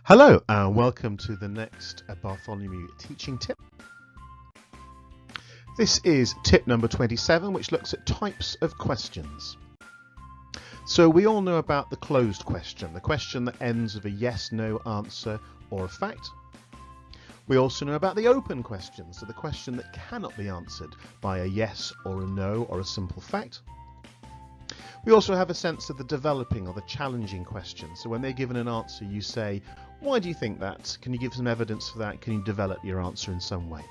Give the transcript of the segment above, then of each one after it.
Hello and welcome to the next Bartholomew teaching tip. This is tip number 27, which looks at types of questions. So we all know about the closed question, the question that ends with a yes, no answer or a fact. We also know about the open question, so the question that cannot be answered by a yes or a no or a simple fact. We also have a sense of the developing or the challenging question. So when they're given an answer, you say, why do you think that? Can you give some evidence for that? Can you develop your answer in some way?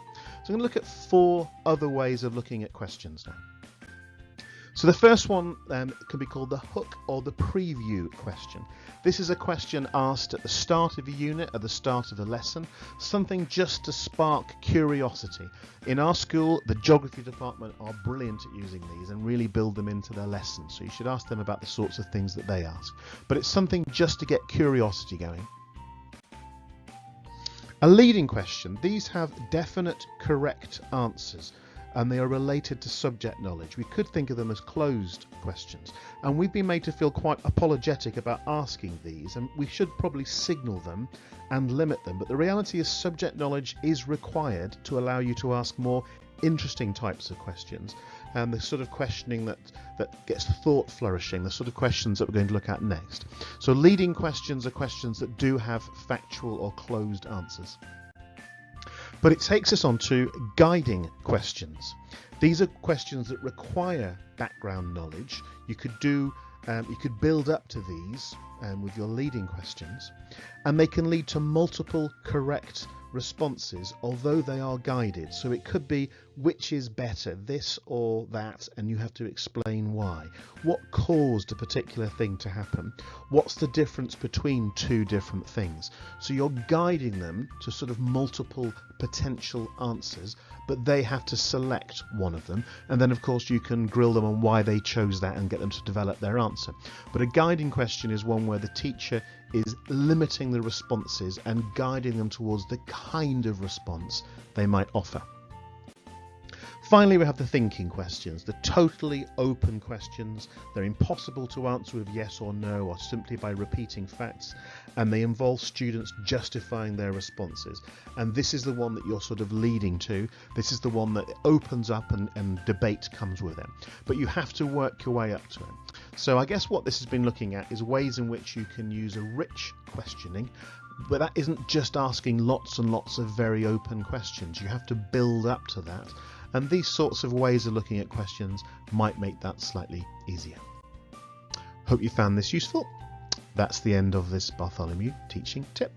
So I'm going to look at 4 other ways of looking at questions now. So the first one can be called the hook or the preview question. This is a question asked at the start of a unit, at the start of a lesson, something just to spark curiosity. In our school, the geography department are brilliant at using these and really build them into their lessons. So you should ask them about the sorts of things that they ask. But it's something just to get curiosity going. A leading question. These have definite correct answers, and they are related to subject knowledge. We could think of them as closed questions, and we've been made to feel quite apologetic about asking these, and we should probably signal them and limit them. But the reality is subject knowledge is required to allow you to ask more interesting types of questions, and the sort of questioning that gets thought flourishing, the sort of questions that we're going to look at next. So leading questions are questions that do have factual or closed answers. But it takes us on to guiding questions. These are questions that require background knowledge. You could build up to these with your leading questions, and they can lead to multiple correct responses, although they are guided. So it could be which is better, this or that, and you have to explain why. What caused a particular thing to happen? What's the difference between 2 different things? So you're guiding them to sort of multiple potential answers, but they have to select one of them, and then of course you can grill them on why they chose that and get them to develop their answer. But a guiding question is one where the teacher is limiting the responses and guiding them towards the kind of response they might offer. Finally, we have the thinking questions, the totally open questions. They're impossible to answer with yes or no or simply by repeating facts, and they involve students justifying their responses. And this is the one that you're sort of leading to. This is the one that opens up and debate comes with it. But you have to work your way up to it. So I guess what this has been looking at is ways in which you can use a rich questioning, but that isn't just asking lots and lots of very open questions. You have to build up to that. And these sorts of ways of looking at questions might make that slightly easier. Hope you found this useful. That's the end of this Bartholomew teaching tip.